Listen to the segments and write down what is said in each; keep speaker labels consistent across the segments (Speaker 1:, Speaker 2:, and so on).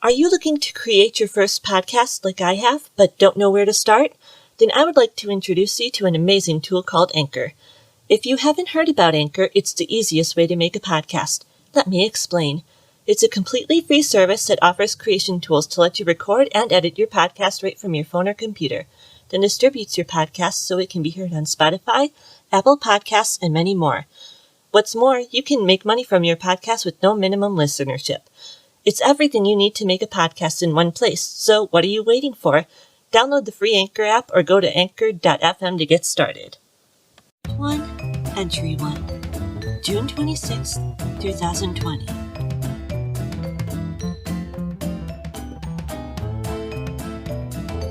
Speaker 1: Are you looking to create your first podcast like I have, but don't know where to start? Then I would like to introduce you to an amazing tool called Anchor. If you haven't heard about Anchor, it's the easiest way to make a podcast. Let me explain. It's a completely free service that offers creation tools to let you record and edit your podcast right from your phone or computer, then distributes your podcast so it can be heard on Spotify, Apple Podcasts, and many more. What's more, you can make money from your podcast with no minimum listenership. It's everything you need to make a podcast in one place, so what are you waiting for? Download the free Anchor app or go to anchor.fm to get started. Entry 1, June 26, 2020.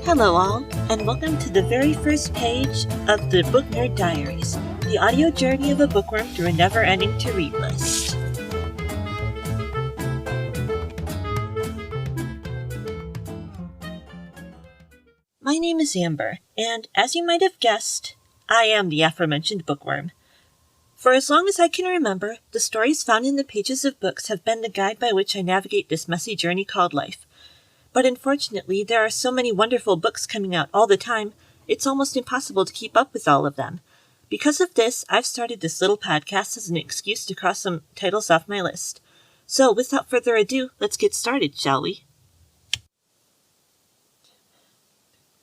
Speaker 1: Hello all, and welcome to the very first page of the Book Nerd Diaries, the audio journey of a bookworm through a never-ending to-read list. My name is Amber, and as you might have guessed, I am the aforementioned bookworm. For as long as I can remember, the stories found in the pages of books have been the guide by which I navigate this messy journey called life. But unfortunately, there are so many wonderful books coming out all the time, it's almost impossible to keep up with all of them. Because of this, I've started this little podcast as an excuse to cross some titles off my list. So, without further ado, let's get started, shall we?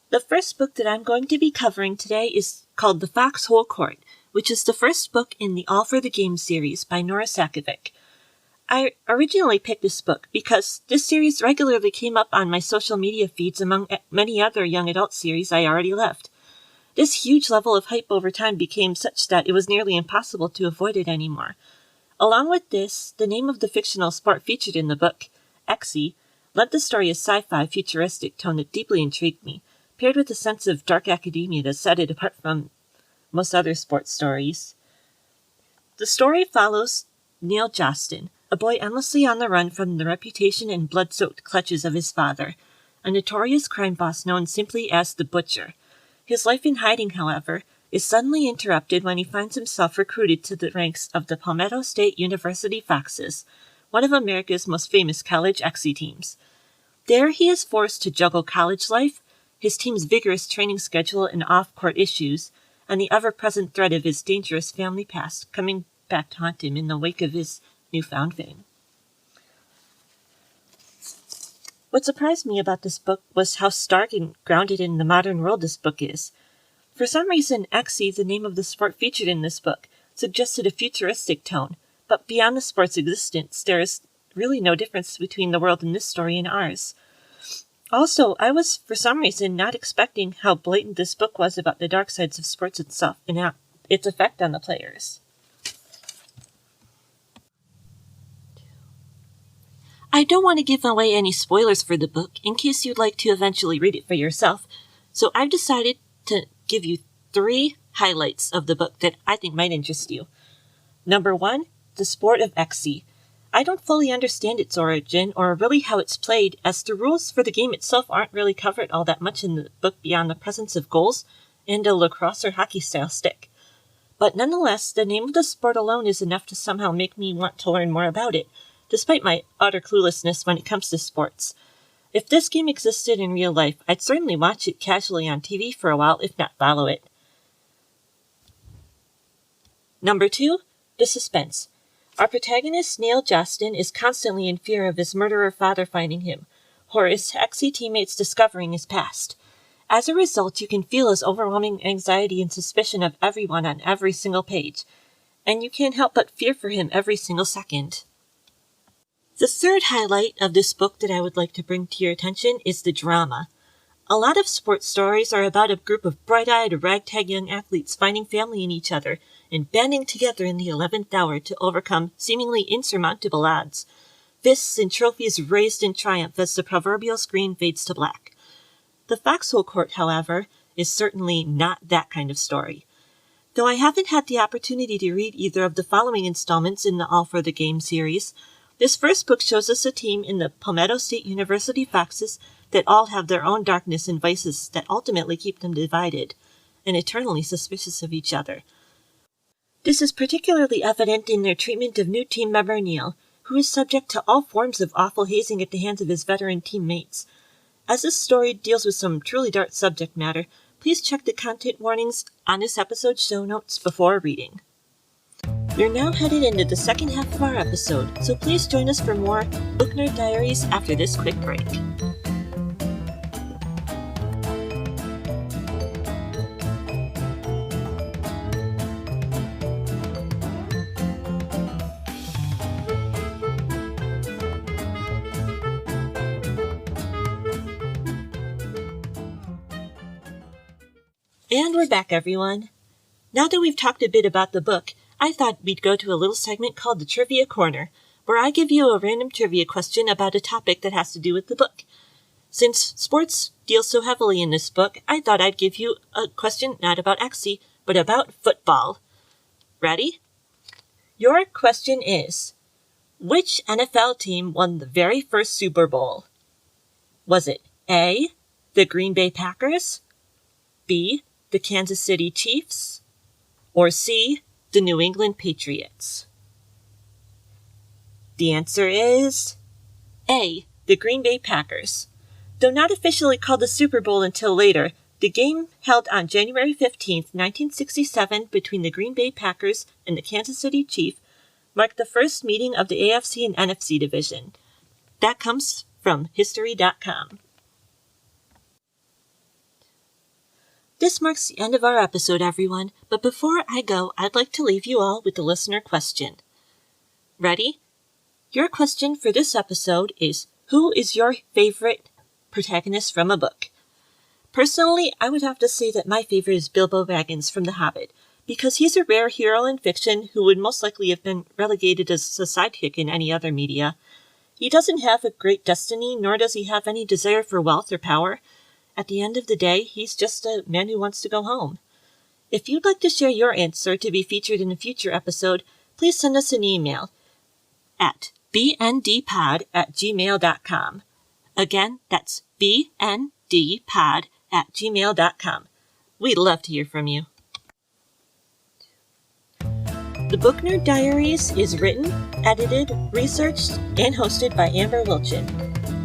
Speaker 1: The first book that I'm going to be covering today is called The Foxhole Court, which is the first book in the All for the Game series by Nora Sakavic. I originally picked this book because this series regularly came up on my social media feeds among many other young adult series I already loved. This huge level of hype over time became such that it was nearly impossible to avoid it anymore. Along with this, the name of the fictional sport featured in the book, Exy, lent the story a sci-fi futuristic tone that deeply intrigued me, paired with a sense of dark academia that set it apart from most other sports stories. The story follows Neil Jostin, a boy endlessly on the run from the reputation and blood-soaked clutches of his father, a notorious crime boss known simply as the Butcher. His life in hiding, however, is suddenly interrupted when he finds himself recruited to the ranks of the Palmetto State University Foxes, one of America's most famous college Exy teams. There he is forced to juggle college life, his team's vigorous training schedule and off-court issues, and the ever-present threat of his dangerous family past coming back to haunt him in the wake of his newfound fame. What surprised me about this book was how stark and grounded in the modern world this book is. For some reason, Exy, the name of the sport featured in this book, suggested a futuristic tone, but beyond the sport's existence, there is really no difference between the world in this story and ours. Also, I was, for some reason, not expecting how blatant this book was about the dark sides of sports itself and its effect on the players. I don't want to give away any spoilers for the book in case you'd like to eventually read it for yourself, so I've decided to give you 3 highlights of the book that I think might interest you. Number 1, the sport of Exy. I don't fully understand its origin or really how it's played, as the rules for the game itself aren't really covered all that much in the book beyond the presence of goals and a lacrosse or hockey-style stick. But nonetheless, the name of the sport alone is enough to somehow make me want to learn more about it, despite my utter cluelessness when it comes to sports. If this game existed in real life, I'd certainly watch it casually on TV for a while, if not follow it. Number 2, the suspense. Our protagonist, Neil Jostin, is constantly in fear of his murderer father finding him, or his Exy teammates discovering his past. As a result, you can feel his overwhelming anxiety and suspicion of everyone on every single page, and you can't help but fear for him every single second. The third highlight of this book that I would like to bring to your attention is the drama. A lot of sports stories are about a group of bright-eyed, ragtag young athletes finding family in each other and banding together in the 11th hour to overcome seemingly insurmountable odds. Fists and trophies raised in triumph as the proverbial screen fades to black. The Foxhole Court, however, is certainly not that kind of story. Though I haven't had the opportunity to read either of the following installments in the All for the Game series, this first book shows us a team in the Palmetto State University Foxes that all have their own darkness and vices that ultimately keep them divided and eternally suspicious of each other. This is particularly evident in their treatment of new team member Neil, who is subject to all forms of awful hazing at the hands of his veteran teammates. As this story deals with some truly dark subject matter, please check the content warnings on this episode's show notes before reading. We're now headed into the second half of our episode, so please join us for more Book Nerd Diaries after this quick break. And we're back, everyone. Now that we've talked a bit about the book, I thought we'd go to a little segment called the Trivia Corner, where I give you a random trivia question about a topic that has to do with the book. Since sports deals so heavily in this book, I thought I'd give you a question not about Xe, but about football. Ready? Your question is, which NFL team won the very first Super Bowl? Was it A, the Green Bay Packers, B, the Kansas City Chiefs, or C, the New England Patriots? The answer is A, the Green Bay Packers. Though not officially called the Super Bowl until later, the game held on January 15, 1967 between the Green Bay Packers and the Kansas City Chiefs marked the first meeting of the AFC and NFC division. That comes from History.com. This marks the end of our episode, everyone, but before I go, I'd like to leave you all with the listener question. Ready? Your question for this episode is, who is your favorite protagonist from a book? Personally, I would have to say that my favorite is Bilbo Baggins from The Hobbit, because he's a rare hero in fiction who would most likely have been relegated as a sidekick in any other media. He doesn't have a great destiny, nor does he have any desire for wealth or power. At the end of the day, he's just a man who wants to go home. If you'd like to share your answer to be featured in a future episode, please send us an email at bndpod@gmail.com. Again, that's bndpod@gmail.com. We'd love to hear from you. The Book Nerd Diaries is written, edited, researched, and hosted by Amber Wilchin.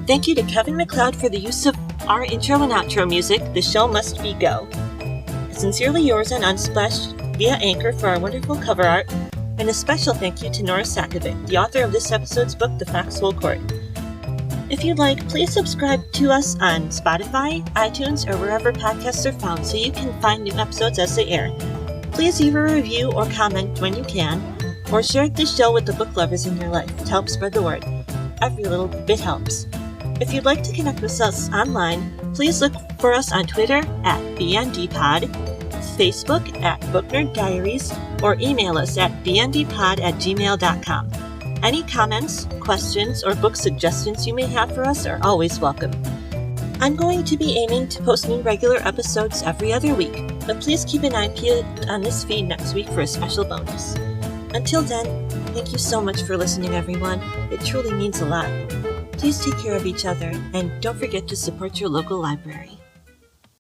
Speaker 1: Thank you to Kevin MacLeod for the use of our intro and outro music, The Show Must Be Go. Sincerely yours on Unsplash via Anchor for our wonderful cover art, and a special thank you to Nora Sakavic, the author of this episode's book, The Foxhole Court. If you'd like, please subscribe to us on Spotify, iTunes, or wherever podcasts are found so you can find new episodes as they air. Please leave a review or comment when you can, or share this show with the book lovers in your life to help spread the word. Every little bit helps. If you'd like to connect with us online, please look for us on Twitter at bndpod, Facebook at Book Nerd Diaries, or email us at bndpod@gmail.com. Any comments, questions, or book suggestions you may have for us are always welcome. I'm going to be aiming to post new regular episodes every other week, but please keep an eye peeled on this feed next week for a special bonus. Until then, thank you so much for listening, everyone. It truly means a lot. Please take care of each other, and don't forget to support your local library.